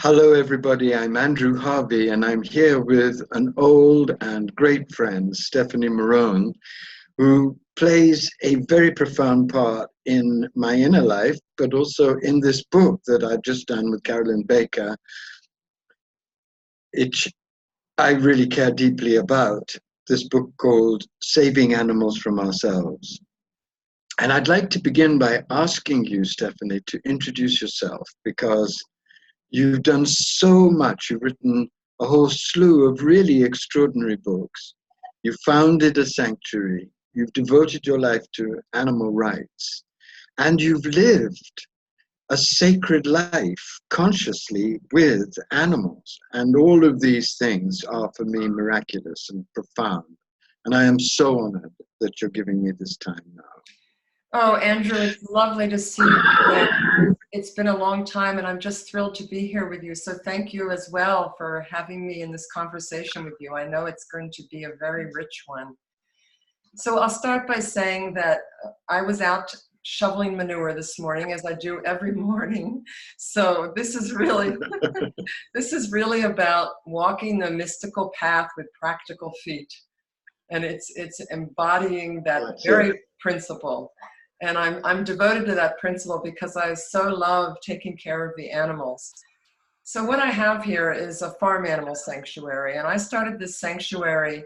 Hello, everybody. I'm Andrew Harvey, and I'm here with an old and great friend, Stephanie Marohn, who plays a very profound part in my inner life, but also in this book that I've just done with Carolyn Baker, which I really care deeply about. This book called Saving Animals from Ourselves. And I'd like to begin by asking you, Stephanie, to introduce yourself because you've done so much. You've written a whole slew of really extraordinary books. You founded a sanctuary. You've devoted your life to animal rights. And you've lived a sacred life consciously with animals. And all of these things are, for me, miraculous and profound. And I am so honored that you're giving me this time now. Oh, Andrew, it's lovely to see you again. It's been a long time, and I'm just thrilled to be here with you. So thank you as well for having me in this conversation with you. I know it's going to be a very rich one. So I'll start by saying that I was out shoveling manure this morning, as I do every morning. So this is really, this is really about walking the mystical path with practical feet. And it's embodying that very principle. And I'm devoted to that principle because I so love taking care of the animals. So what I have here is a farm animal sanctuary, and I started this sanctuary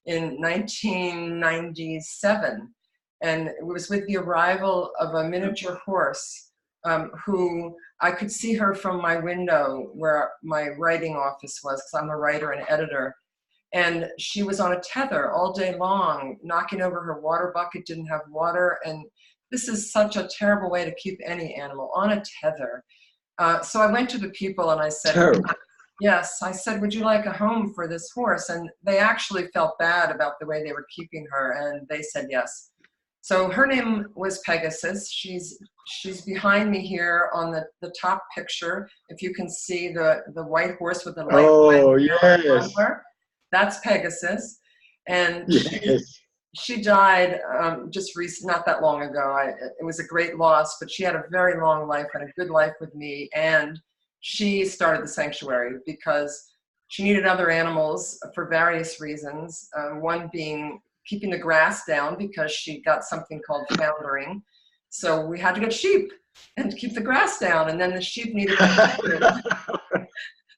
in 1997, and it was with the arrival of a miniature horse who I could see her from my window where my writing office was, because I'm a writer and editor. And she was on a tether all day long, knocking over her water bucket, didn't have water. And this is such a terrible way to keep any animal, on a tether. So I went to the people and I said, yes, I said, would you like a home for this horse? And they actually felt bad about the way they were keeping her. And they said yes. So her name was Pegasus. She's behind me here on the top picture. If you can see the white horse with the light. Oh, yes. That's Pegasus, and yes. she died just not that long ago. It was a great loss, but she had a very long life and a good life with me, and she started the sanctuary because she needed other animals for various reasons, one being keeping the grass down because she got something called foundering, so we had to get sheep and keep the grass down, and then the sheep needed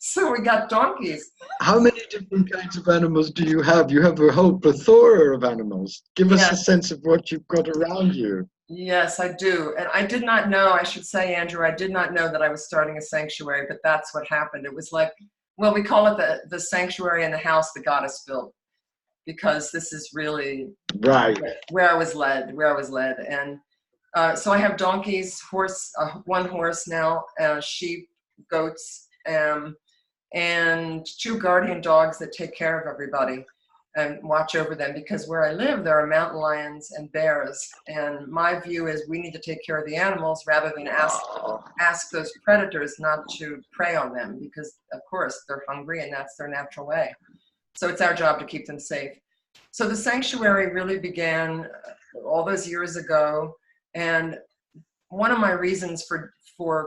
so we got donkeys. How many different kinds of animals do you have? You have a whole plethora of animals. Give us a sense of what you've got around you. Yes, I do. And I did not know, I should say, Andrew, I did not know that I was starting a sanctuary, but that's what happened. It was like, well, we call it the sanctuary in the house the goddess built, because this is really where I was led. And so I have donkeys, one horse now, sheep, goats, and two guardian dogs that take care of everybody and watch over them, because where I live there are mountain lions and bears, and my view is we need to take care of the animals rather than ask those predators not to prey on them, because of course they're hungry and that's their natural way. So it's our job to keep them safe. So the sanctuary really began all those years ago, and one of my reasons for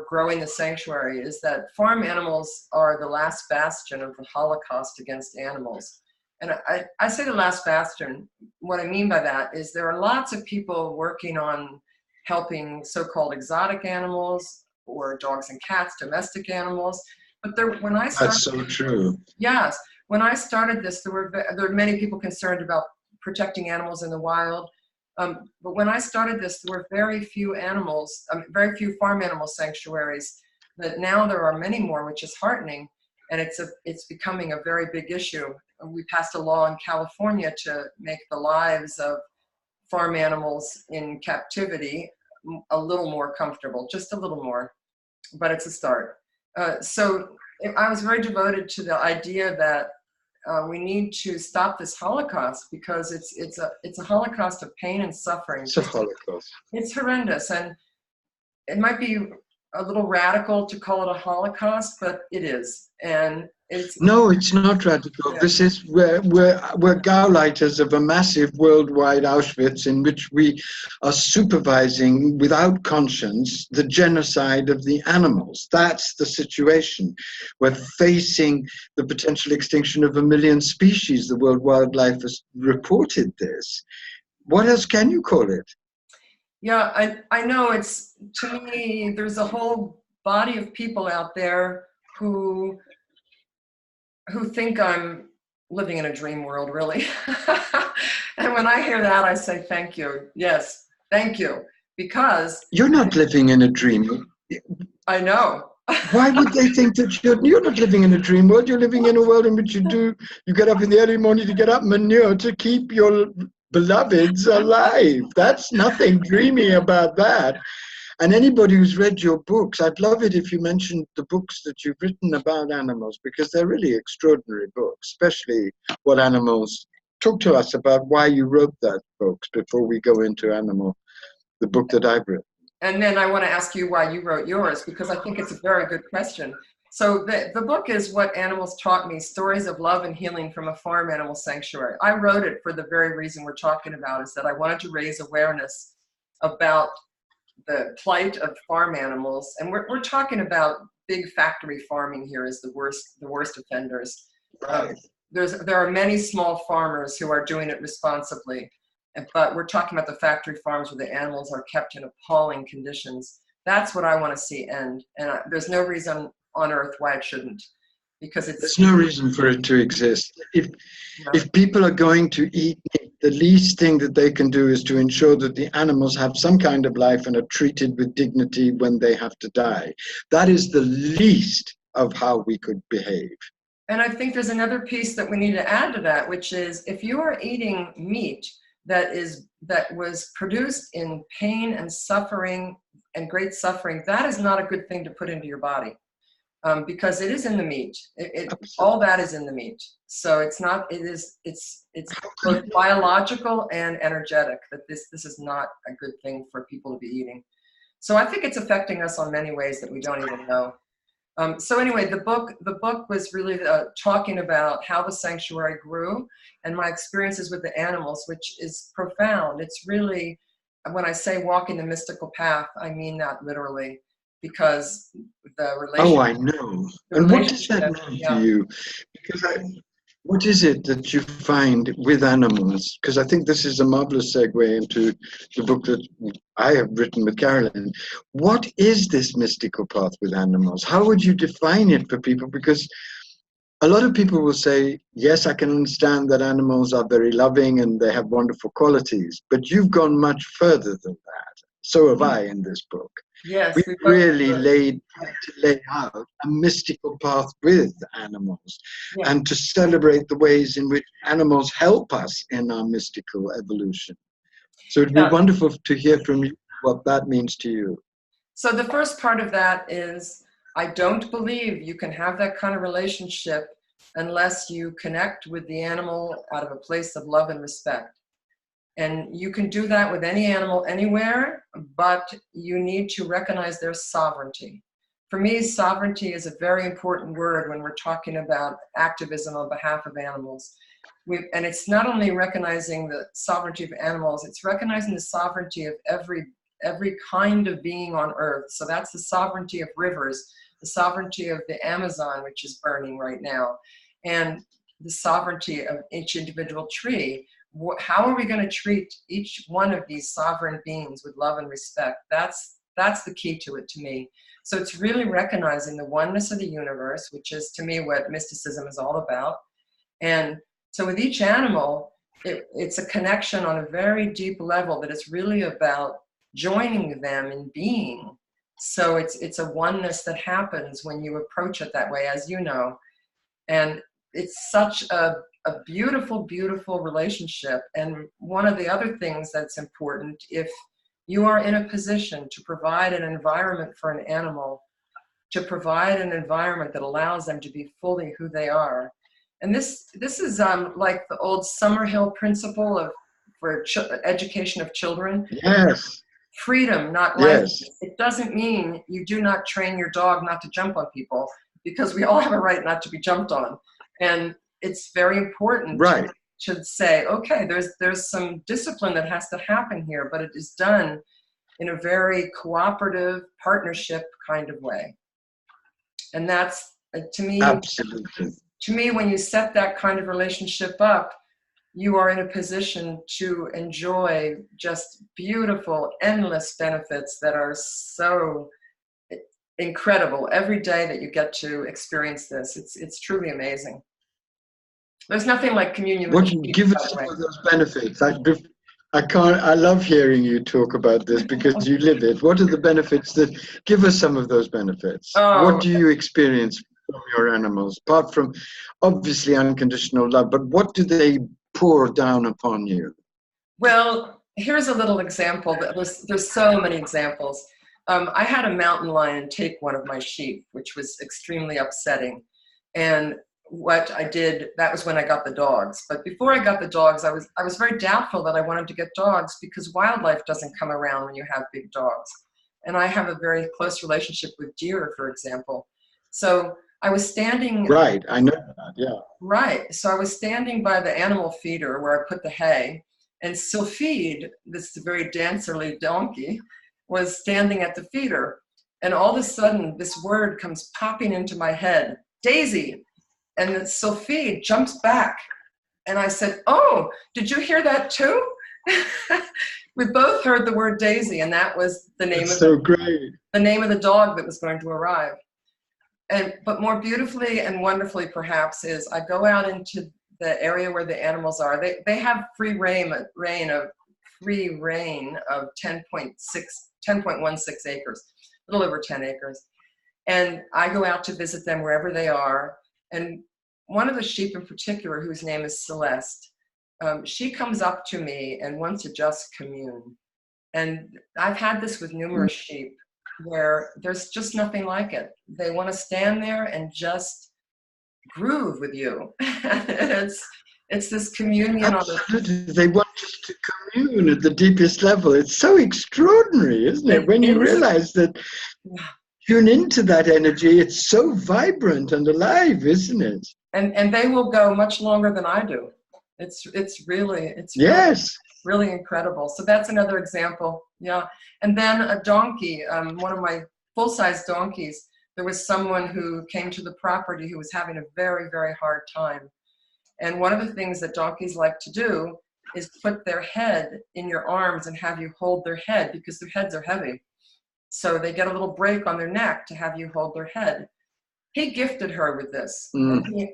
growing the sanctuary is that farm animals are the last bastion of the Holocaust against animals. And I say the last bastion. What I mean by that is there are lots of people working on helping so-called exotic animals or dogs and cats, domestic animals. But when I started, that's so true. Yes, when I started this, there were many people concerned about protecting animals in the wild. But when I started this, there were very few very few farm animal sanctuaries. That now there are many more, which is heartening, and it's becoming a very big issue. We passed a law in California to make the lives of farm animals in captivity a little more comfortable, just a little more, but it's a start. So I was very devoted to the idea that we need to stop this Holocaust, because it's a Holocaust of pain and suffering. It's a Holocaust. It's horrendous, and it might be a little radical to call it a Holocaust, but it is, and It's No, it's not radical. yeah. This is we're Gauleiters of a massive worldwide Auschwitz in which we are supervising without conscience the genocide of the animals. That's the situation. We're facing the potential extinction of 1 million species. The World Wildlife has reported this. What else can you call it? Yeah, I know it's, to me, there's a whole body of people out there who think I'm living in a dream world, really. And when I hear that, I say, thank you. Yes, thank you. Because You're not living in a dream. I know. Why would they think that you're not living in a dream world? You're living in a world in which you get up in the early morning to get up manure to keep your beloveds alive. That's nothing dreamy about that. And anybody who's read your books, I'd love it if you mentioned the books that you've written about animals, because they're really extraordinary books, especially What Animals. Talk to us about why you wrote that books before we go into the book that I've written. And then I want to ask you why you wrote yours, because I think it's a very good question. So the book is What Animals Taught Me, Stories of Love and Healing from a Farm Animal Sanctuary. I wrote it for the very reason we're talking about, is that I wanted to raise awareness about the plight of farm animals. And we're talking about big factory farming here is the worst offenders. Right. There are many small farmers who are doing it responsibly. But we're talking about the factory farms where the animals are kept in appalling conditions. That's what I want to see end. And there's no reason on earth why it shouldn't, because There's no reason for it to exist. If people are going to eat meat, the least thing that they can do is to ensure that the animals have some kind of life and are treated with dignity when they have to die. That is the least of how we could behave. And I think there's another piece that we need to add to that, which is if you are eating meat that was produced in pain and suffering and great suffering, that is not a good thing to put into your body, because it is in the meat. All that is in the meat. So it's both biological and energetic. That this is not a good thing for people to be eating. So I think it's affecting us on many ways that we don't even know. So anyway, the book was really talking about how the sanctuary grew and my experiences with the animals, which is profound. It's really, when I say walking the mystical path, I mean that literally, because the relationship. Oh, I know. And what does that mean to you? Because what is it that you find with animals? Because I think this is a marvelous segue into the book that I have written with Carolyn. What is this mystical path with animals? How would you define it for people? Because a lot of people will say, yes, I can understand that animals are very loving and they have wonderful qualities, but you've gone much further than that. So have I in this book. Yes, we really tried to lay out a mystical path with animals, and to celebrate the ways in which animals help us in our mystical evolution. So it'd be wonderful to hear from you what that means to you. So the first part of that is, I don't believe you can have that kind of relationship unless you connect with the animal out of a place of love and respect. And you can do that with any animal anywhere, but you need to recognize their sovereignty. For me, sovereignty is a very important word when we're talking about activism on behalf of animals. And it's not only recognizing the sovereignty of animals, it's recognizing the sovereignty of every kind of being on earth. So that's the sovereignty of rivers, the sovereignty of the Amazon, which is burning right now, and the sovereignty of each individual tree. How are we going to treat each one of these sovereign beings with love and respect? That's the key to it, to me. So it's really recognizing the oneness of the universe, which is, to me, what mysticism is all about. And so with each animal, it's a connection on a very deep level that is really about joining them in being. So it's a oneness that happens when you approach it that way, as you know. And it's such a beautiful, beautiful relationship. And one of the other things that's important, if you are in a position to provide an environment for an animal, to provide an environment that allows them to be fully who they are. And this is like the old Summerhill principle for education of children. Yes. Freedom, not license. Yes. It doesn't mean you do not train your dog not to jump on people. because we all have a right not to be jumped on. And it's very important Right. to say, okay, there's some discipline that has to happen here, but it is done in a very cooperative partnership kind of way. And that's, Absolutely. to me, when you set that kind of relationship up, you are in a position to enjoy just beautiful, endless benefits that are so incredible every day that you get to experience this. It's truly amazing. There's nothing like communion with sheep, Give by us the some way. of those benefits. I love hearing you talk about this because you live it. What are the benefits give us some of those benefits? What Oh, do you experience from your animals, apart from obviously unconditional love, but what do they pour down upon you? well, here's a little example. There's so many examples. I had a mountain lion take one of my sheep, which was extremely upsetting. And what I did, that was when I got the dogs. But before I got the dogs, I was very doubtful that I wanted to get dogs because wildlife doesn't come around when you have big dogs. And I have a very close relationship with deer, for example. So I was standing. Right, I know that, yeah. Right. So I was standing by the animal feeder where I put the hay, and Sylphide, this very dancerly donkey, was standing at the feeder. And all of a sudden, this word comes popping into my head, Daisy. And then Sylphide jumps back. And I said, oh, did you hear that too? We both heard the word Daisy, and that was the name That's of so great. the name of the dog that was going to arrive. But more beautifully and wonderfully, perhaps, is I go out into the area where the animals are. They have free reign of 10.16 acres, a little over 10 acres. And I go out to visit them wherever they are. And one of the sheep in particular, whose name is Celeste, she comes up to me and wants to just commune. And I've had this with numerous sheep where there's just nothing like it. They want to stand there and just groove with you. It's this communion on the. Absolutely. They want us to commune at the deepest level. It's so extraordinary, isn't it? It When you is. realize that tune into that energy, it's so vibrant and alive, isn't it? And they will go much longer than I do. It's really Yes. really incredible. So that's another example. Yeah. And then a donkey, one of my full-size donkeys, there was someone who came to the property who was having a very, very hard time. And one of the things that donkeys like to do is put their head in your arms and have you hold their head because their heads are heavy. So they get a little break on their neck to have you hold their head. He gifted her with this. And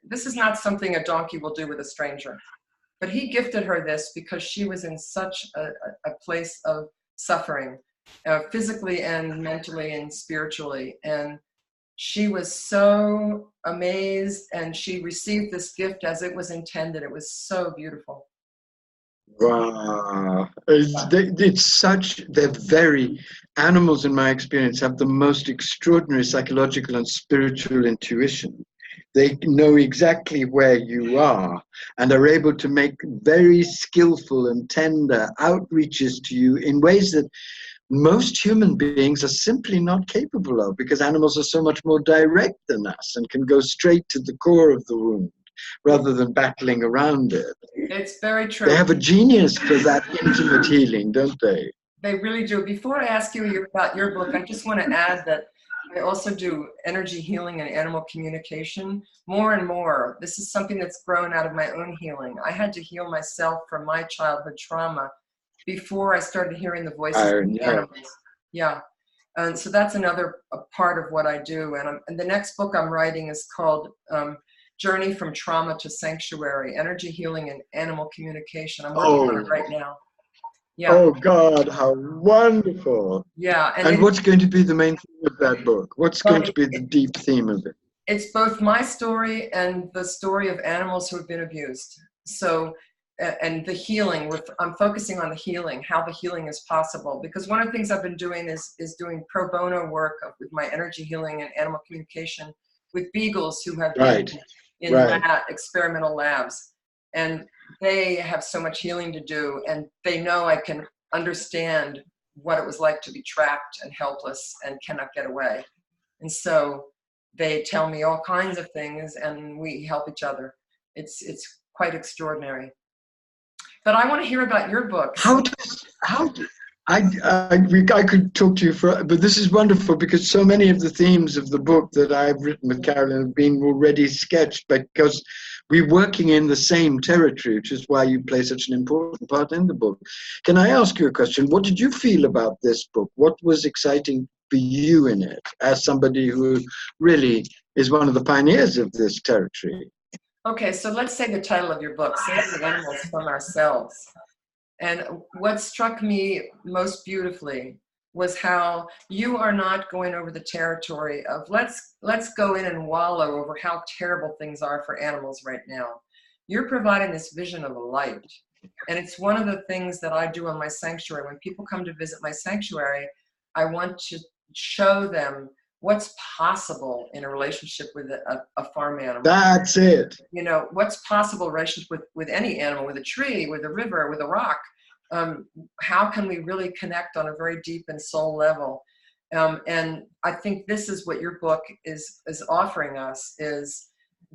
this is not something a donkey will do with a stranger. But he gifted her this because she was in such a place of suffering, physically and mentally and spiritually. And she was so amazed, and she received this gift as it was intended. It was so beautiful. Wow. Animals, in my experience, have the most extraordinary psychological and spiritual intuition. They know exactly where you are and are able to make very skillful and tender outreaches to you in ways that most human beings are simply not capable of, because animals are so much more direct than us and can go straight to the core of the wound rather than battling around it. It's very true. They have a genius for that intimate healing, don't they? They really do. Before I ask you about your book, I just want to add that I also do energy healing and animal communication more and more. This is something that's grown out of my own healing. I had to heal myself from my childhood trauma before I started hearing the voices of the animals. Yeah. And so that's another part of what I do. And the next book I'm writing is called Journey from Trauma to Sanctuary, Energy Healing and Animal Communication. I'm working on it right now. Yeah. Oh God, how wonderful. Yeah. And what's going to be the main theme of that book? What's going to be the deep theme of it? It's both my story and the story of animals who have been abused. So, and the healing, I'm focusing on the healing, how the healing is possible. Because one of the things I've been doing is doing pro bono work with my energy healing and animal communication with beagles who have been in experimental labs. And they have so much healing to do, and they know I can understand what it was like to be trapped and helpless and cannot get away. And so They tell me all kinds of things, and we help each other. It's quite extraordinary. But I want to hear about your books. I could talk to you for, but this is wonderful because so many of the themes of the book that I've written with Carolyn have been already sketched because we're working in the same territory, which is why you play such an important part in the book. Can I ask you a question? What did you feel about this book? What was exciting for you in it as somebody who really is one of the pioneers of this territory? Okay, so let's say the title of your book, Saving Animals from Ourselves. And what struck me most beautifully was how you are not going over the territory of let's go in and wallow over how terrible things are for animals right now. You're providing this vision of a light. And it's one of the things that I do on my sanctuary. When people come to visit my sanctuary, I want to show them what's possible in a relationship with a farm animal. That's it. You know, what's possible in a relationship with any animal, with a tree, with a river, with a rock. How can we really connect on a very deep and soul level? And I think this is what your book is offering us, is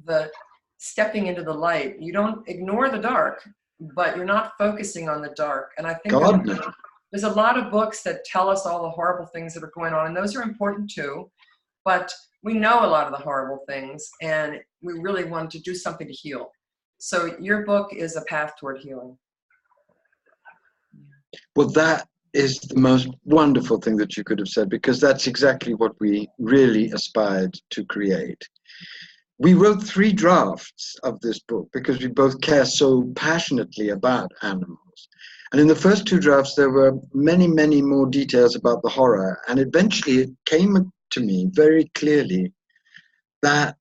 the stepping into the light. You don't ignore the dark, but you're not focusing on the dark. And I think there's a lot of books that tell us all the horrible things that are going on, and those are important too. But we know a lot of the horrible things, and we really want to do something to heal. So your book is a path toward healing. Well, that is the most wonderful thing that you could have said, because that's exactly what we really aspired to create. We wrote 3 drafts of this book because we both care so passionately about animals. And in the first 2 drafts, there were many, many more details about the horror. And eventually it came to me very clearly that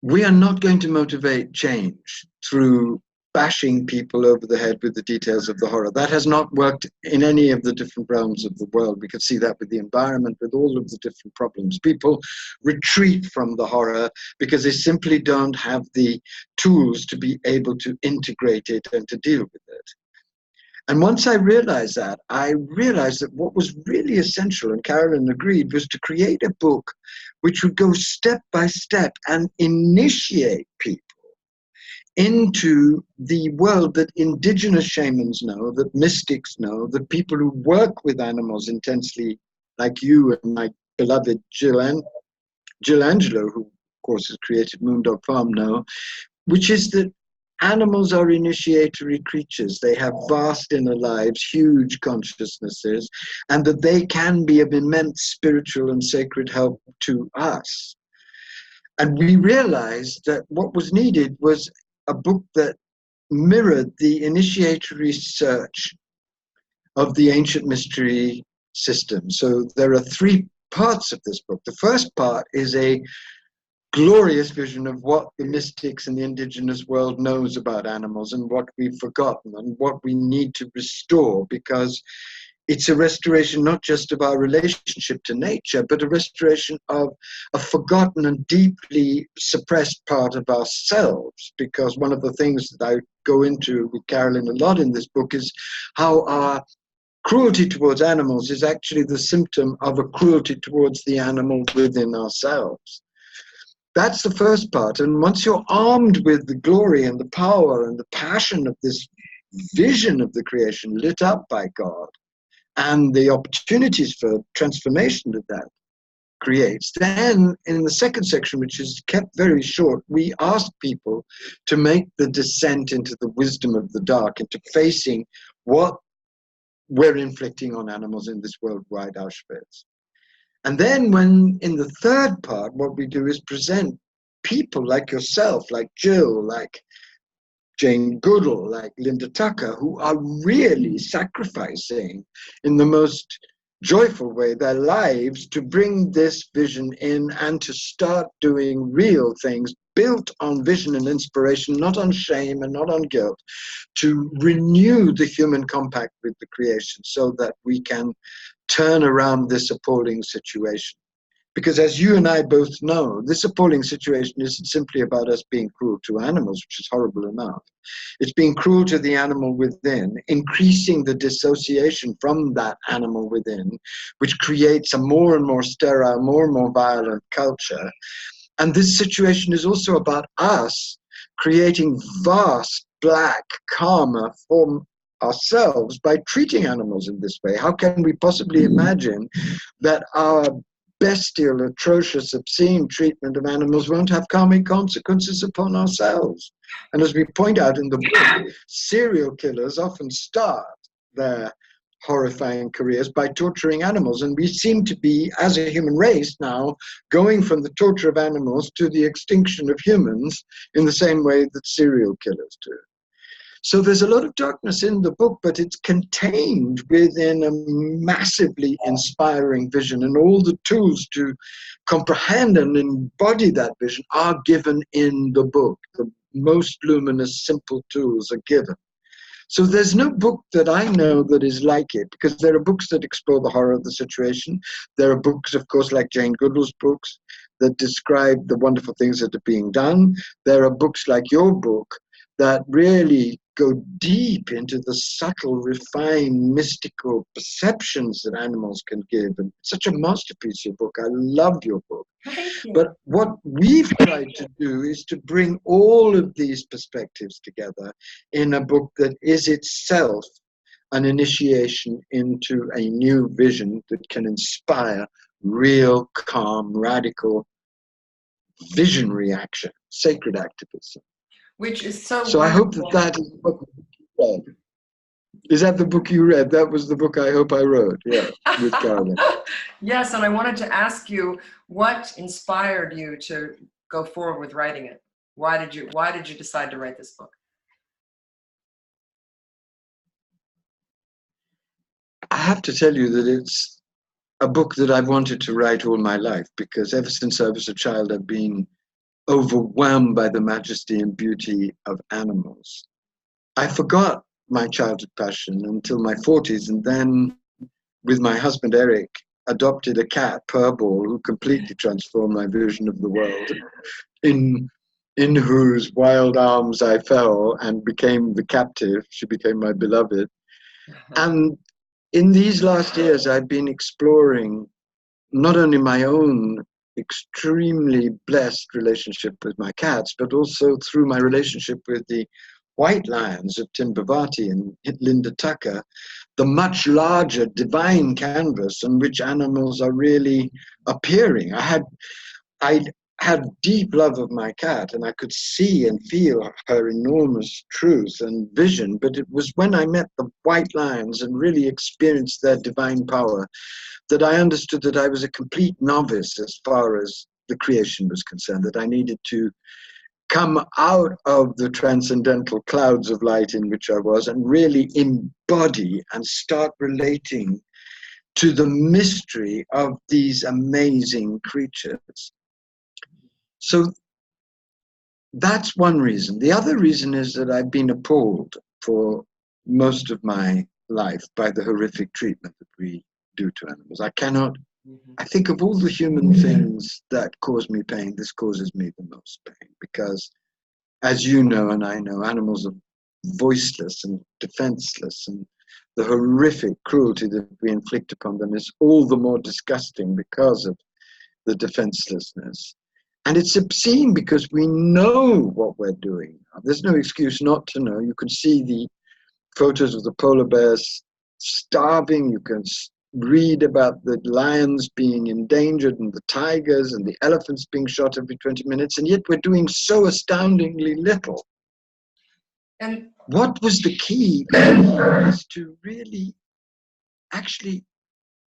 we are not going to motivate change through bashing people over the head with the details of the horror. That has not worked in any of the different realms of the world. We could see that with the environment, with all of the different problems. People retreat from the horror because they simply don't have the tools to be able to integrate it and to deal with it. And once I realized that what was really essential, and Carolyn agreed, was to create a book which would go step by step and initiate people into the world that indigenous shamans know, that mystics know, that people who work with animals intensely, like you and my beloved Jill Angelo, who of course has created Moondog Farm, know, which is that animals are initiatory creatures. They have vast inner lives, huge consciousnesses, and that they can be of immense spiritual and sacred help to us. And we realized that what was needed was a book that mirrored the initiatory search of the ancient mystery system. So there are 3 parts of this book. The first part is a glorious vision of what the mystics and the indigenous world knows about animals and what we've forgotten and what we need to restore, because it's a restoration not just of our relationship to nature, but a restoration of a forgotten and deeply suppressed part of ourselves. Because one of the things that I go into with Carolyn a lot in this book is how our cruelty towards animals is actually the symptom of a cruelty towards the animal within ourselves. That's the first part. And once you're armed with the glory and the power and the passion of this vision of the creation lit up by God, and the opportunities for transformation that creates, then in the second section, which is kept very short, we ask people to make the descent into the wisdom of the dark, into facing what we're inflicting on animals in this worldwide Auschwitz. And then when in the third part, what we do is present people like yourself, like Jill, like Jane Goodall, like Linda Tucker, who are really sacrificing in the most joyful way their lives to bring this vision in and to start doing real things built on vision and inspiration, not on shame and not on guilt, to renew the human compact with the creation so that we can turn around this appalling situation. Because as you and I both know, this appalling situation isn't simply about us being cruel to animals, which is horrible enough. It's being cruel to the animal within, increasing the dissociation from that animal within, which creates a more and more sterile, more and more violent culture. And this situation is also about us creating vast black karma for ourselves by treating animals in this way. How can we possibly imagine that our bestial, atrocious, obscene treatment of animals won't have karmic consequences upon ourselves? And as we point out in the book, serial killers often start their horrifying careers by torturing animals. And we seem to be, as a human race now, going from the torture of animals to the extinction of humans in the same way that serial killers do. So there's a lot of darkness in the book, but it's contained within a massively inspiring vision, and all the tools to comprehend and embody that vision are given in the book. The most luminous, simple tools are given. So there's no book that I know that is like it, because there are books that explore the horror of the situation. There are books, of course, like Jane Goodall's books that describe the wonderful things that are being done. There are books like your book that really go deep into the subtle, refined, mystical perceptions that animals can give. And it's such a masterpiece, your book. I love your book. But what we've tried to do is to bring all of these perspectives together in a book that is itself an initiation into a new vision that can inspire real, calm, radical, visionary action, sacred activism. Which is so So I hope that that is the book you read. Is that the book you read? That was the book I hope I wrote, yeah, with Carolyn. Yes, and I wanted to ask you, what inspired you to go forward with writing it? Why did you decide to write this book? I have to tell you that it's a book that I've wanted to write all my life, because ever since I was a child, I've been overwhelmed by the majesty and beauty of animals. I forgot my childhood passion until my 40s, and then with my husband Eric, adopted a cat, Purball, who completely transformed my vision of the world, in whose wild arms I fell and became the captive. She became my beloved. And in these last years, I've been exploring not only my own extremely blessed relationship with my cats, but also through my relationship with the white lions of Tim Bhavati and Linda Tucker, the much larger divine canvas on which animals are really appearing. I had deep love of my cat, and I could see and feel her enormous truth and vision, but it was when I met the white lions and really experienced their divine power that I understood that I was a complete novice as far as the creation was concerned, that I needed to come out of the transcendental clouds of light in which I was and really embody and start relating to the mystery of these amazing creatures. So that's one reason. The other reason is that I've been appalled for most of my life by the horrific treatment that we do to animals. I think of all the human things that cause me pain, this causes me the most pain, because as you know and I know, animals are voiceless and defenseless, and the horrific cruelty that we inflict upon them is all the more disgusting because of the defenselessness. And it's obscene because we know what we're doing. There's no excuse not to know. You can see the photos of the polar bears starving. You can read about the lions being endangered and the tigers and the elephants being shot every 20 minutes, and yet we're doing so astoundingly little. And what was the key is to really, actually,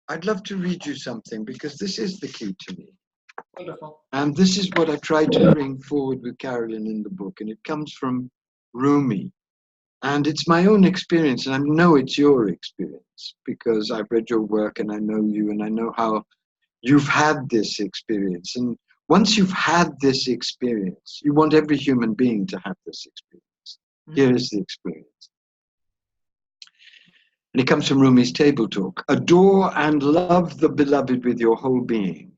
I'd love to read you something, because this is the key to me. Wonderful. And this is what I tried to bring forward with Carolyn in the book, and it comes from Rumi. And it's my own experience, and I know it's your experience, because I've read your work and I know you, and I know how you've had this experience. And once you've had this experience, you want every human being to have this experience. Here is the experience. And it comes from Rumi's Table Talk. Adore and love the beloved with your whole being,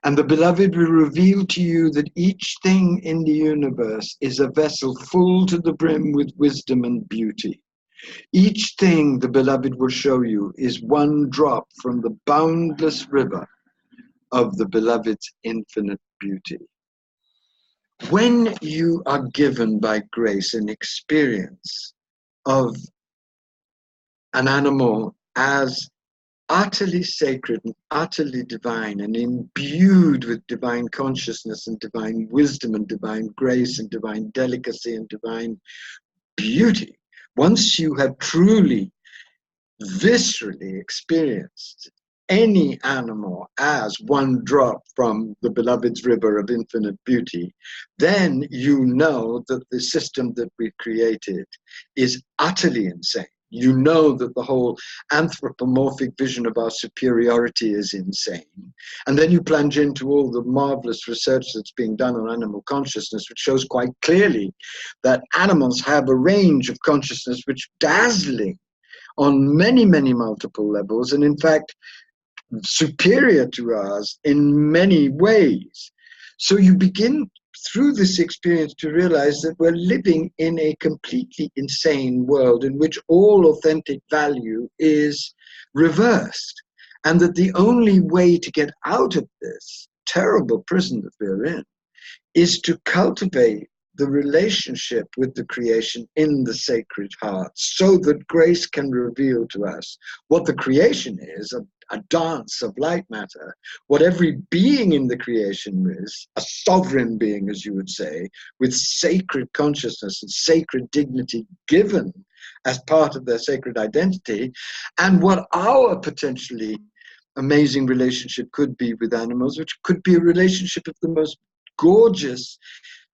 And the beloved will reveal to you that each thing in the universe is a vessel full to the brim with wisdom and beauty. Each thing the beloved will show you is one drop from the boundless river of the beloved's infinite beauty. When you are given by grace an experience of an animal as utterly sacred and utterly divine and imbued with divine consciousness and divine wisdom and divine grace and divine delicacy and divine beauty, once you have truly, viscerally experienced any animal as one drop from the beloved's river of infinite beauty, then you know that the system that we've created is utterly insane. You know that the whole anthropomorphic vision of our superiority is insane. And then you plunge into all the marvelous research that's being done on animal consciousness, which shows quite clearly that animals have a range of consciousness which is dazzling on many, many multiple levels, and in fact, superior to ours in many ways. So you begin through this experience to realize that we're living in a completely insane world in which all authentic value is reversed, and that the only way to get out of this terrible prison that we're in is to cultivate the relationship with the creation in the sacred heart, so that grace can reveal to us what the creation is, a dance of light matter, what every being in the creation is, a sovereign being, as you would say, with sacred consciousness and sacred dignity given as part of their sacred identity, and what our potentially amazing relationship could be with animals, which could be a relationship of the most gorgeous,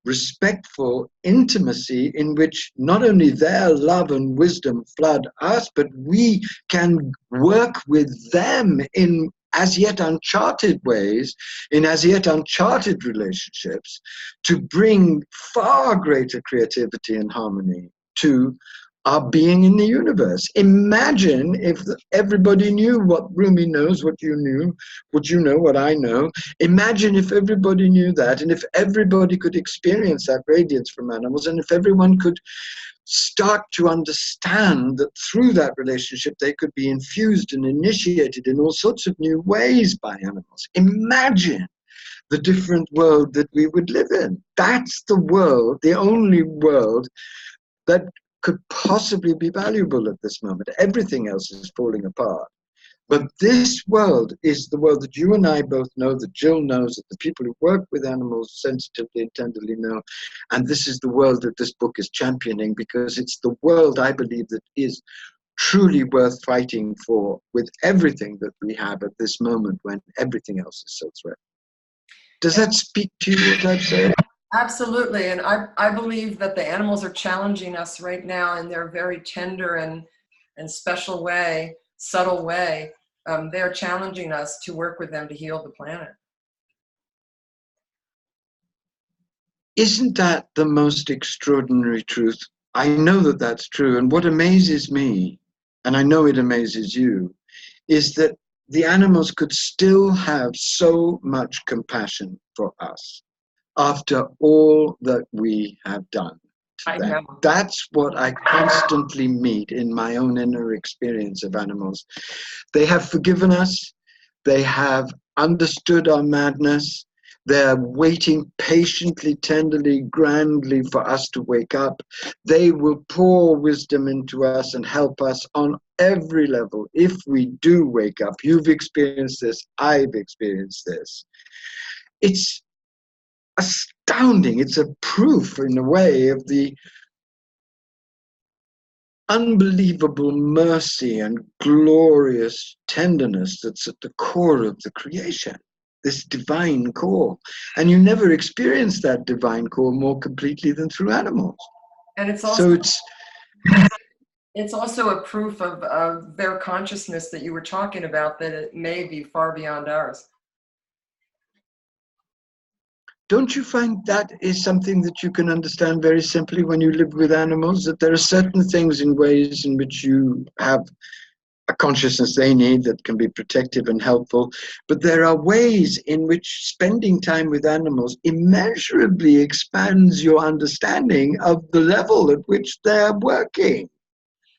respectful intimacy in which not only their love and wisdom flood us, but we can work with them in as yet uncharted ways, in as yet uncharted relationships, to bring far greater creativity and harmony to our being in the universe. Imagine if everybody knew what Rumi knows, what you knew, what you know, what I know. Imagine if everybody knew that, and if everybody could experience that radiance from animals, and if everyone could start to understand that through that relationship they could be infused and initiated in all sorts of new ways by animals. Imagine the different world that we would live in. That's the world, the only world that could possibly be valuable at this moment. Everything else is falling apart. But this world is the world that you and I both know, that Jill knows, that the people who work with animals sensitively and tenderly know. And this is the world that this book is championing, because it's the world, I believe, that is truly worth fighting for with everything that we have at this moment when everything else is so threatened. Does that speak to you, what I've said? Absolutely. And I believe that the animals are challenging us right now in their very tender and special way, subtle way. They're challenging us to work with them to heal the planet. Isn't that the most extraordinary truth? I know that that's true. And what amazes me, and I know it amazes you, is that the animals could still have so much compassion for us after all that we have done to them. That's what I constantly meet in my own inner experience of animals. They have forgiven us. They have understood our madness. They're waiting patiently, tenderly, grandly for us to wake up. They will pour wisdom into us and help us on every level if we do wake up. You've experienced this. I've experienced this. It's astounding. It's a proof, in a way, of the unbelievable mercy and glorious tenderness that's at the core of the creation, this divine core. And you never experience that divine core more completely than through animals. And it's also, it's also a proof of their consciousness that you were talking about, that it may be far beyond ours. Don't you find that is something that you can understand very simply when you live with animals, that there are certain things in ways in which you have a consciousness they need that can be protective and helpful. But there are ways in which spending time with animals immeasurably expands your understanding of the level at which they're working.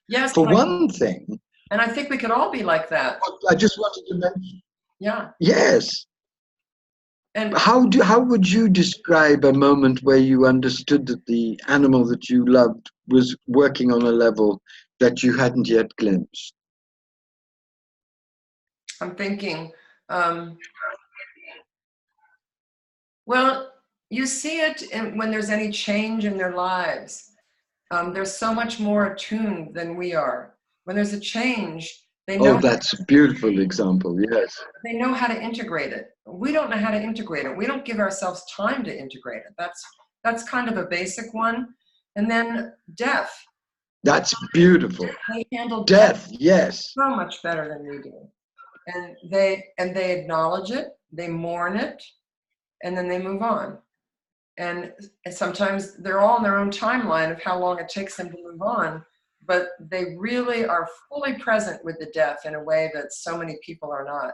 Yes. For one thing, and I think we could all be like that. I just wanted to mention. Yeah. Yes. And How would you describe a moment where you understood that the animal that you loved was working on a level that you hadn't yet glimpsed? I'm thinking, well, you see it when there's any change in their lives. They're so much more attuned than we are. When there's a change, they know. Oh, that's a beautiful example. Yes. They know how to integrate it. We don't know how to integrate it. We don't give ourselves time to integrate it. That's kind of a basic one. And then death. That's beautiful. They handle Death, yes. so much better than we do. And they acknowledge it, they mourn it, and then they move on. And sometimes they're all in their own timeline of how long it takes them to move on, but they really are fully present with the death in a way that so many people are not.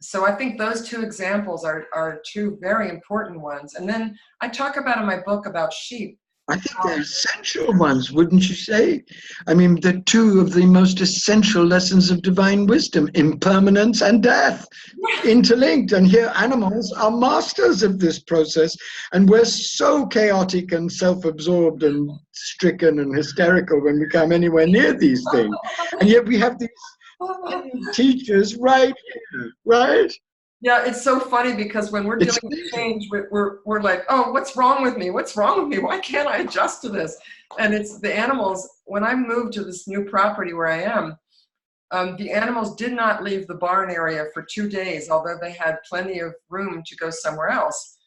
So I think those two examples are two very important ones. And then I talk about in my book about sheep. I think they're essential ones, wouldn't you say? I mean, they're two of the most essential lessons of divine wisdom, impermanence and death, interlinked. And here animals are masters of this process. And we're so chaotic and self-absorbed and stricken and hysterical when we come anywhere near these things. And yet we have these teachers right here, right? Yeah, it's so funny because when we're dealing with change, we're like, oh, what's wrong with me? What's wrong with me? Why can't I adjust to this? And it's the animals. When I moved to this new property where I am, the animals did not leave the barn area for 2 days, although they had plenty of room to go somewhere else.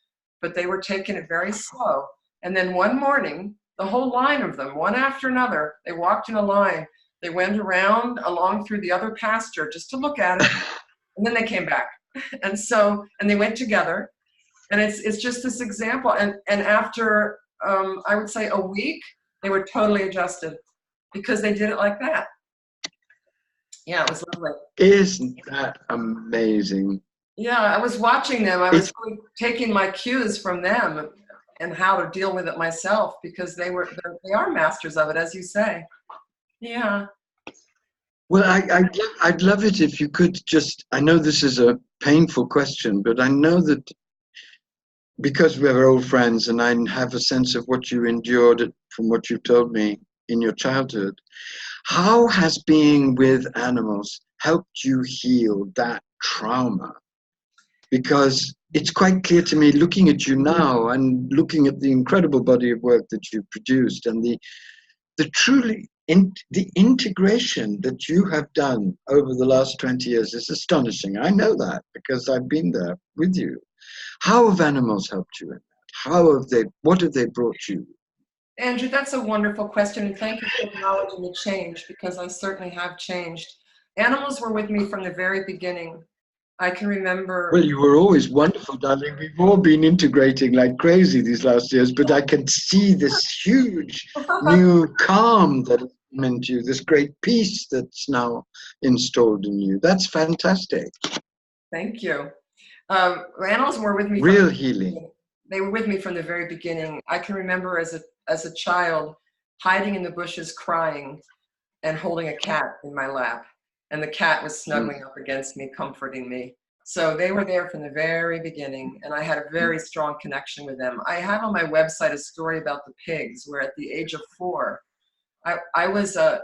But they were taking it very slow. And then one morning, the whole line of them, one after another, they walked in a line. They went around along through the other pasture just to look at it, and then they came back. And they went together, and it's just this example. And after I would say a week, they were totally adjusted because they did it like that. Yeah, it was lovely. Isn't that amazing? Yeah, I was watching them. I was really taking my cues from them and how to deal with it myself because they are masters of it, as you say. Yeah. Well, I'd love it if you could just, I know this is a painful question, but I know that because we're old friends and I have a sense of what you endured from what you've told me in your childhood, how has being with animals helped you heal that trauma? Because it's quite clear to me, looking at you now and looking at the incredible body of work that you've produced and the integration that you have done over the last 20 years is astonishing. I know that because I've been there with you. How have animals helped you in that? What have they brought you? Andrew, that's a wonderful question, and thank you for acknowledging the change because I certainly have changed. Animals were with me from the very beginning. I can remember. Well, you were always wonderful, darling. We've all been integrating like crazy these last years, but I can see this huge new calm that has come into you, this great peace that's now installed in you. That's fantastic. Thank you. Animals were with me. Real healing. They were with me from the very beginning. I can remember as a child hiding in the bushes crying and holding a cat in my lap. And the cat was snuggling up against me, comforting me. So they were there from the very beginning, and I had a very strong connection with them. I have on my website a story about the pigs, where at the age of 4, I was an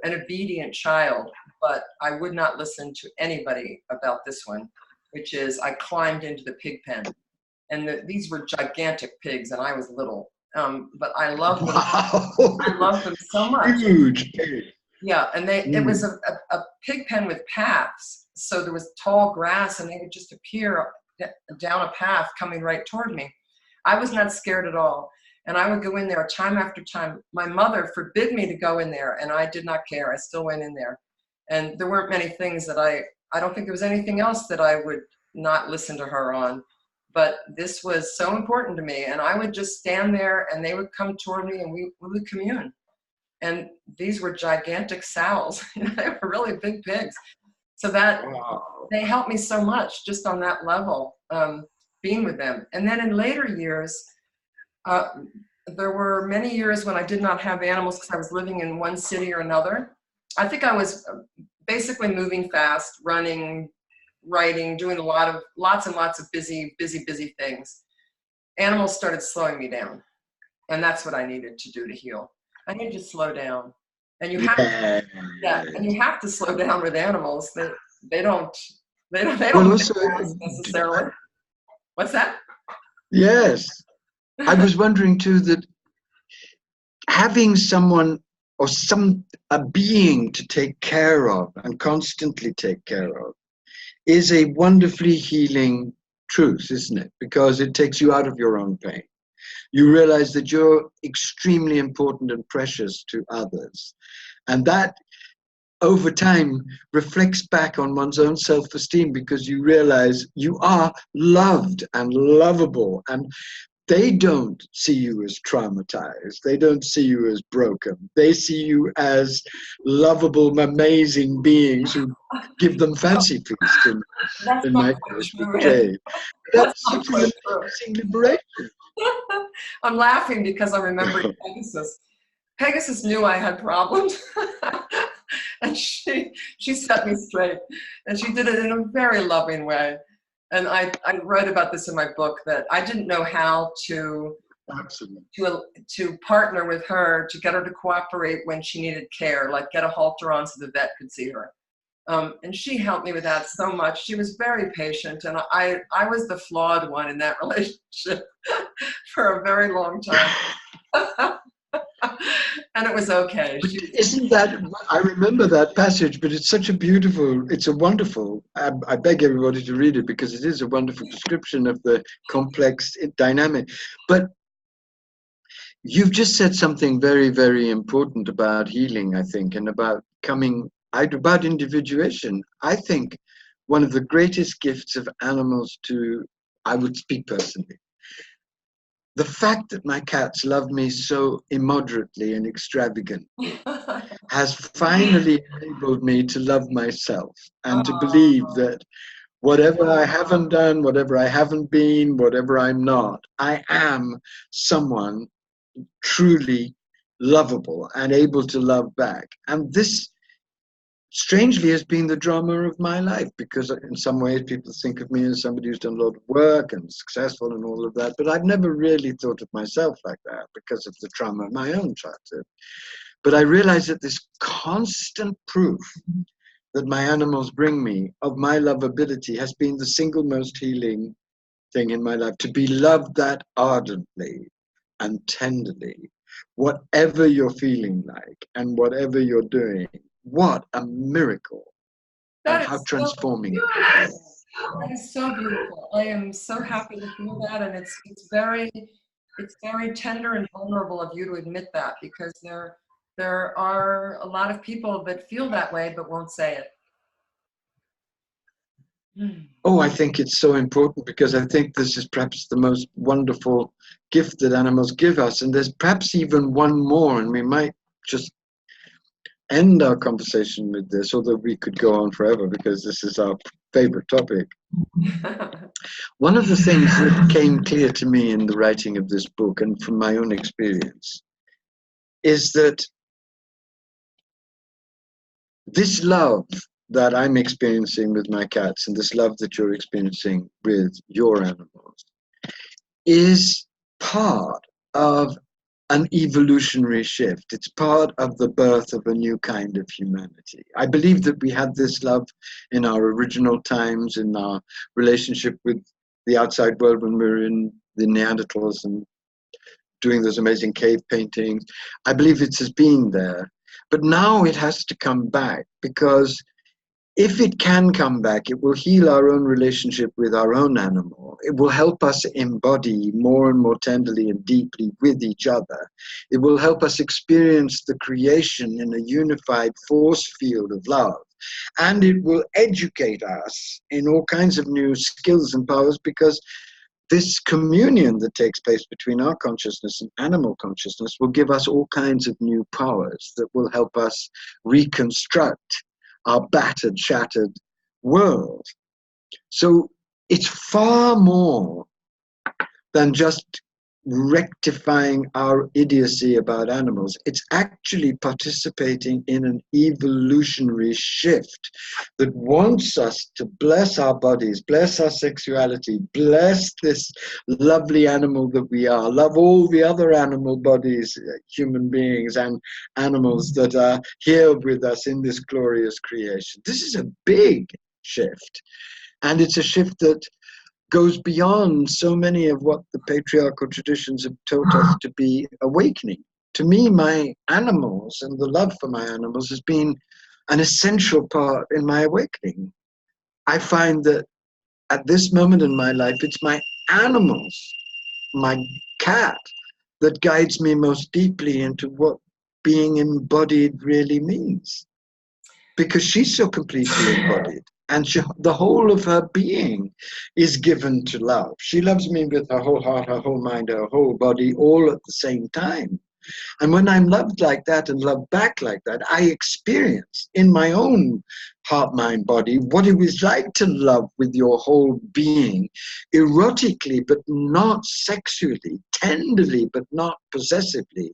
obedient child, but I would not listen to anybody about this one, which is I climbed into the pig pen. And these were gigantic pigs, and I was little. But I loved them. Wow. I loved them so much. Huge pig. Yeah, and it was a pig pen with paths. So there was tall grass, and they would just appear down a path coming right toward me. I was not scared at all. And I would go in there time after time. My mother forbid me to go in there, and I did not care. I still went in there. And there weren't many things that I don't think there was anything else that I would not listen to her on. But this was so important to me. And I would just stand there, and they would come toward me, and we would commune. And these were gigantic sows. They were really big pigs. So that they helped me so much just on that level, being with them. And then in later years, there were many years when I did not have animals because I was living in one city or another. I think I was basically moving fast, running, writing, doing lots and lots of busy things. Animals started slowing me down. And that's what I needed to do to heal. I needed to slow down. And you have to, and you have to slow down with animals. They don't Well, move also, fast necessarily. What's that? Yes. I was wondering too that having someone or a being to take care of and constantly take care of is a wonderfully healing truth, isn't it? Because it takes you out of your own pain. You realize that you're extremely important and precious to others. And that, over time, reflects back on one's own self-esteem, because you realize you are loved and lovable, and they don't see you as traumatized. They don't see you as broken. They see you as lovable, amazing beings who give them fancy feast in my case. That's such an amazing liberation. I'm laughing because I'm remembering Pegasus. Pegasus knew I had problems. And she set me straight. And she did it in a very loving way. And I write about this in my book, that I didn't know how to partner with her to get her to cooperate when she needed care, like get a halter on so the vet could see her. And she helped me with that so much. She was very patient, and I was the flawed one in that relationship for a very long time. And it was okay. Isn't that, I remember that passage, but it's such a beautiful, it's a wonderful, I beg everybody to read it because it is a wonderful description of the complex dynamic. But you've just said something very, very important about healing, I think, and about about individuation. I think one of the greatest gifts of animals I would speak personally, the fact that my cats love me so immoderately and extravagantly has finally enabled me to love myself and to believe that whatever I haven't done, whatever I haven't been, whatever I'm not, I am someone truly lovable and able to love back. And this, strangely, has been the drama of my life, because in some ways people think of me as somebody who's done a lot of work and successful and all of that, but I've never really thought of myself like that because of the trauma of my own childhood. But I realize that this constant proof that my animals bring me of my lovability has been the single most healing thing in my life, to be loved that ardently and tenderly, whatever you're feeling like and whatever you're doing. What a miracle. And how transforming it is. That is so beautiful. I am so happy to feel that, and it's very tender and vulnerable of you to admit that, because there are a lot of people that feel that way but won't say it. Oh, I think it's so important, because I think this is perhaps the most wonderful gift that animals give us, and there's perhaps even one more, and we might just end our conversation with this, although we could go on forever because this is our favorite topic. One of the things that came clear to me in the writing of this book, and from my own experience, is that this love that I'm experiencing with my cats, and this love that you're experiencing with your animals, is part of an evolutionary shift. It's part of the birth of a new kind of humanity. I believe that we had this love in our original times, in our relationship with the outside world when we were in the Neanderthals and doing those amazing cave paintings. I believe it has been there. But now it has to come back, because if it can come back, it will heal our own relationship with our own animal. It will help us embody more and more tenderly and deeply with each other. It will help us experience the creation in a unified force field of love. And it will educate us in all kinds of new skills and powers, because this communion that takes place between our consciousness and animal consciousness will give us all kinds of new powers that will help us reconstruct our battered, shattered world. So it's far more than just rectifying our idiocy about animals. It's actually participating in an evolutionary shift that wants us to bless our bodies, bless our sexuality, bless this lovely animal that we are, love all the other animal bodies, human beings and animals that are here with us in this glorious creation. This is a big shift, and it's a shift that goes beyond so many of what the patriarchal traditions have taught us to be awakening. To me, my animals and the love for my animals has been an essential part in my awakening. I find that at this moment in my life, it's my animals, my cat, that guides me most deeply into what being embodied really means. Because she's so completely embodied. And the whole of her being is given to love. She loves me with her whole heart, her whole mind, her whole body, all at the same time. And when I'm loved like that and loved back like that, I experience in my own heart, mind, body, what it was like to love with your whole being, erotically, but not sexually, tenderly, but not possessively.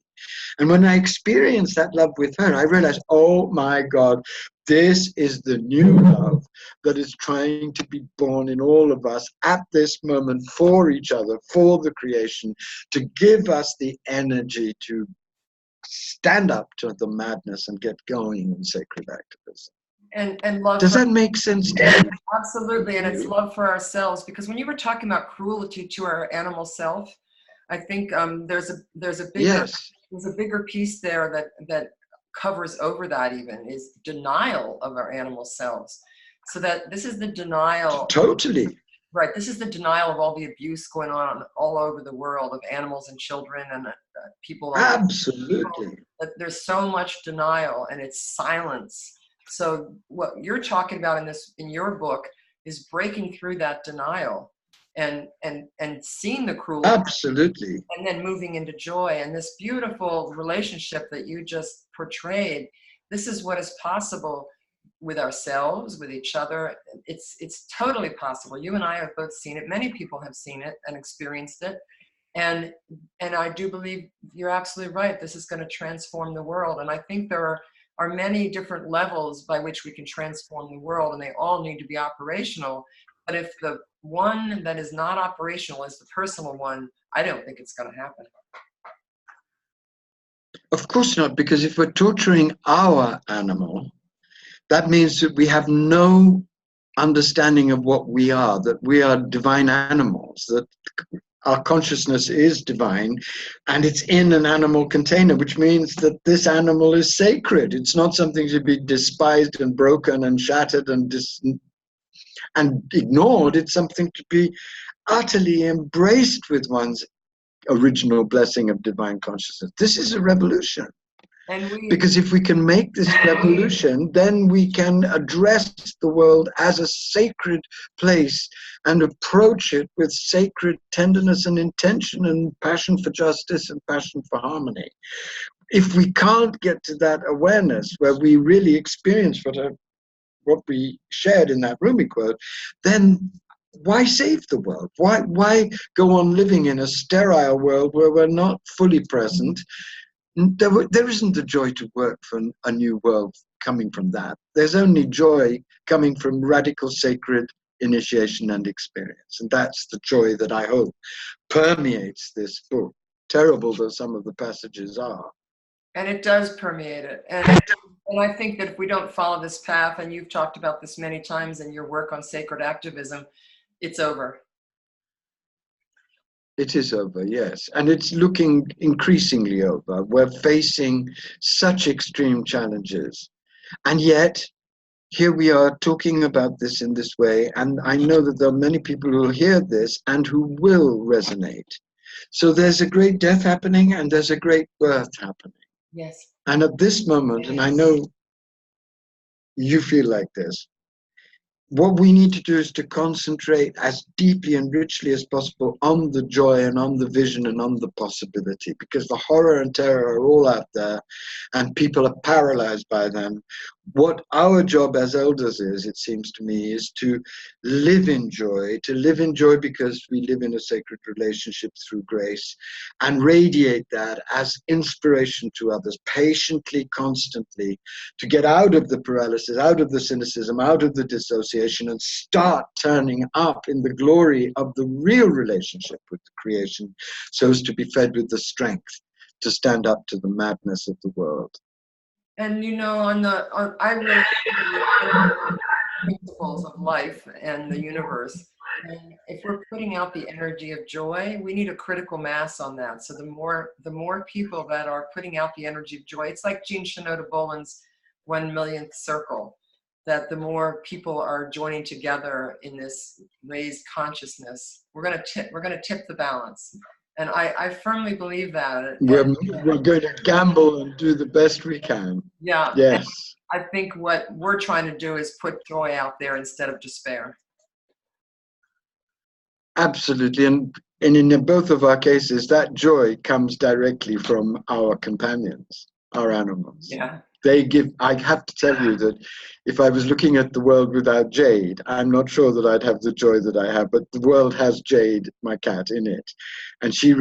And when I experienced that love with her, I realized, oh my God, this is the new love that is trying to be born in all of us at this moment for each other, for the creation, to give us the energy to stand up to the madness and get going in sacred activism. And love. Does that make sense to you? Absolutely, and it's love for ourselves, because when you were talking about cruelty to our animal self, I think there's a bigger piece there that covers over that, even is denial of our animal selves. So that this is the denial. Totally. Right. This is the denial of all the abuse going on all over the world of animals and children and people. Absolutely. But there's so much denial, and it's silence. So what you're talking about in your book is breaking through that denial and seeing the cruelty. Absolutely. And then moving into joy and this beautiful relationship that you just portrayed. This is what is possible with ourselves, with each other. It's totally possible. You and I have both seen it. Many people have seen it and experienced it. And I do believe you're absolutely right. This is going to transform the world. And I think there are many different levels by which we can transform the world, and they all need to be operational. But if the one that is not operational is the personal one, I don't think it's going to happen. Of course not, because if we're torturing our animal, that means that we have no understanding of what we are, that we are divine animals, that our consciousness is divine, and it's in an animal container, which means that this animal is sacred. It's not something to be despised and broken and shattered and ignored. It's something to be utterly embraced with one's original blessing of divine consciousness. This is a revolution. Because if we can make this revolution, then we can address the world as a sacred place and approach it with sacred tenderness and intention and passion for justice and passion for harmony. If we can't get to that awareness where we really experience what we shared in that Rumi quote, then why save the world? Why go on living in a sterile world where we're not fully present? There isn't the joy to work for a new world coming from that. There's only joy coming from radical sacred initiation and experience. And that's the joy that I hope permeates this book, terrible though some of the passages are. And it does permeate it. And I think that if we don't follow this path, and you've talked about this many times in your work on sacred activism, it's over. It is over, yes. And it's looking increasingly over. We're facing such extreme challenges. And yet, here we are talking about this in this way. And I know that there are many people who will hear this and who will resonate. So there's a great death happening and there's a great birth happening. Yes. And at this moment, and I know you feel like this, what we need to do is to concentrate as deeply and richly as possible on the joy and on the vision and on the possibility, because the horror and terror are all out there and people are paralyzed by them. What our job as elders is, it seems to me, is to live in joy because we live in a sacred relationship through grace, and radiate that as inspiration to others, patiently, constantly, to get out of the paralysis, out of the cynicism, out of the dissociation, and start turning up in the glory of the real relationship with the creation, so as to be fed with the strength to stand up to the madness of the world. And you know, I really believe in principles of life and the universe. And if we're putting out the energy of joy, we need a critical mass on that. So the more people that are putting out the energy of joy, it's like Jean Shinoda Boland's 1 millionth circle, that the more people are joining together in this raised consciousness, we're going to tip the balance. And I firmly believe that. We're going to gamble and do the best we can. Yeah. Yes. I think what we're trying to do is put joy out there instead of despair. Absolutely. And in both of our cases, that joy comes directly from our companions, our animals. Yeah. They give, I have to tell you that if I was looking at the world without Jade, I'm not sure that I'd have the joy that I have, but the world has Jade, my cat, in it. And she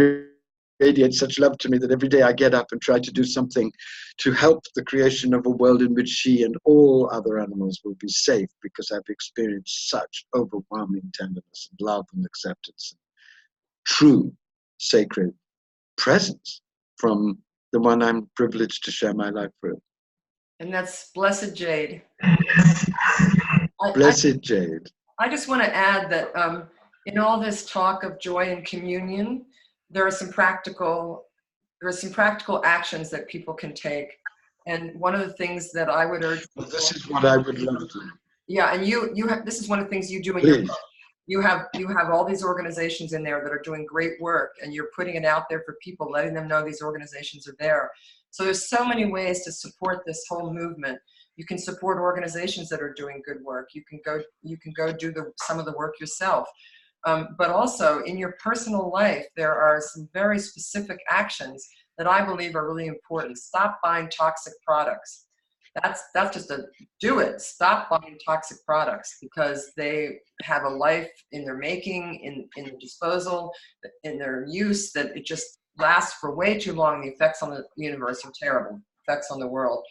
radiates such love to me that every day I get up and try to do something to help the creation of a world in which she and all other animals will be safe, because I've experienced such overwhelming tenderness and love and acceptance, true sacred presence from the one I'm privileged to share my life with. And that's Blessed Jade. Blessed Jade. I just want to add that in all this talk of joy and communion, there are some practical actions that people can take. And one of the things that I would urge. Well, this is what I would love to. Yeah, and you have, this is one of the things you do in Please. your book. You have all these organizations in there that are doing great work, and you're putting it out there for people, letting them know these organizations are there. So there's so many ways to support this whole movement. You can support organizations that are doing good work. You can go do some of the work yourself. But also in your personal life, there are some very specific actions that I believe are really important. Stop buying toxic products. That's just a do it. Stop buying toxic products, because they have a life in their making, in the disposal, in their use, that it just lasts for way too long. The effects on the universe are terrible, effects on the world.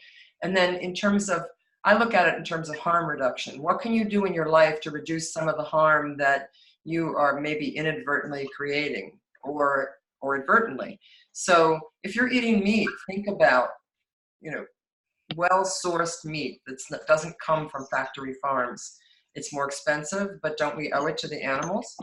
And then in terms of, I look at it in terms of harm reduction. What can you do in your life to reduce some of the harm that you are maybe inadvertently creating or advertently? So if you're eating meat, think about, well-sourced meat that doesn't come from factory farms. It's more expensive, but don't we owe it to the animals?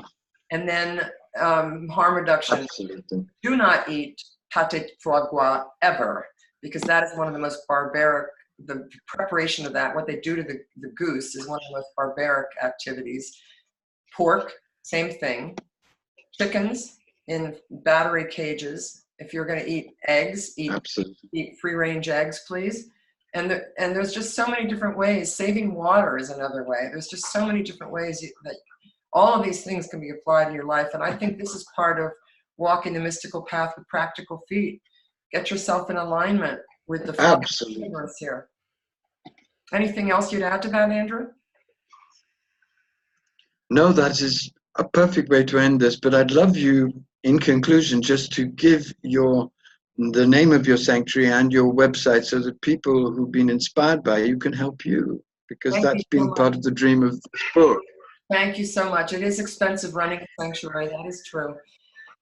And then harm reduction. Absolutely. Do not eat pâté foie gras ever, because that is one of the most barbaric, the preparation of that, what they do to the goose, is one of the most barbaric activities. Pork, same thing. Chickens in battery cages. If you're going to eat eggs, eat free-range eggs, please. And there's just so many different ways. Saving water is another way. There's just so many different ways that all of these things can be applied in your life. And I think this is part of walking the mystical path with practical feet. Get yourself in alignment with the universe here. Anything else you'd add to that, Andrew? No, that is a perfect way to end this, but I'd love you, in conclusion, just to give the name of your sanctuary and your website, so that people who've been inspired by you can help you, because that's been part of the dream of this book. Thank you so much. It is expensive running a sanctuary, that is true.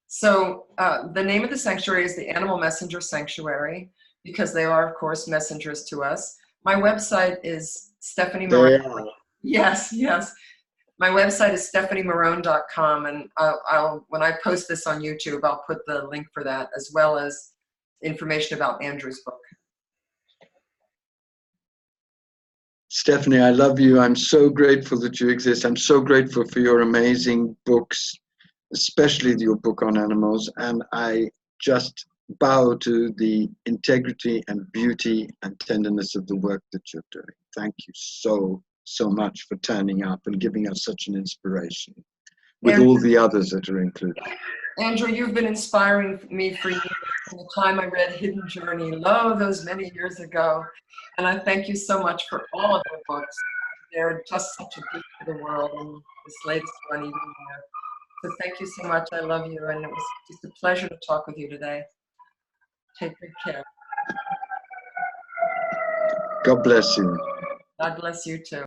So the name of the sanctuary is the Animal Messenger Sanctuary, because they are, of course, messengers to us. My website is Stephanie Marohn. Yes. My website is stephaniemarohn.com, and I'll when I post this on YouTube, I'll put the link for that, as well as information about Andrew's book. Stephanie, I love you. I'm so grateful that you exist. I'm so grateful for your amazing books, especially your book on animals. And I just bow to the integrity and beauty and tenderness of the work that you're doing. Thank you so so much for turning up and giving us such an inspiration, with And all the others that are included. Andrew, you've been inspiring me for years. From the time I read Hidden Journey, those many years ago. And I thank you so much for all of your books. They're just such a gift to the world, and this latest one even more. So thank you so much. I love you, and it was just a pleasure to talk with you today. Take good care. God bless you. God bless you too.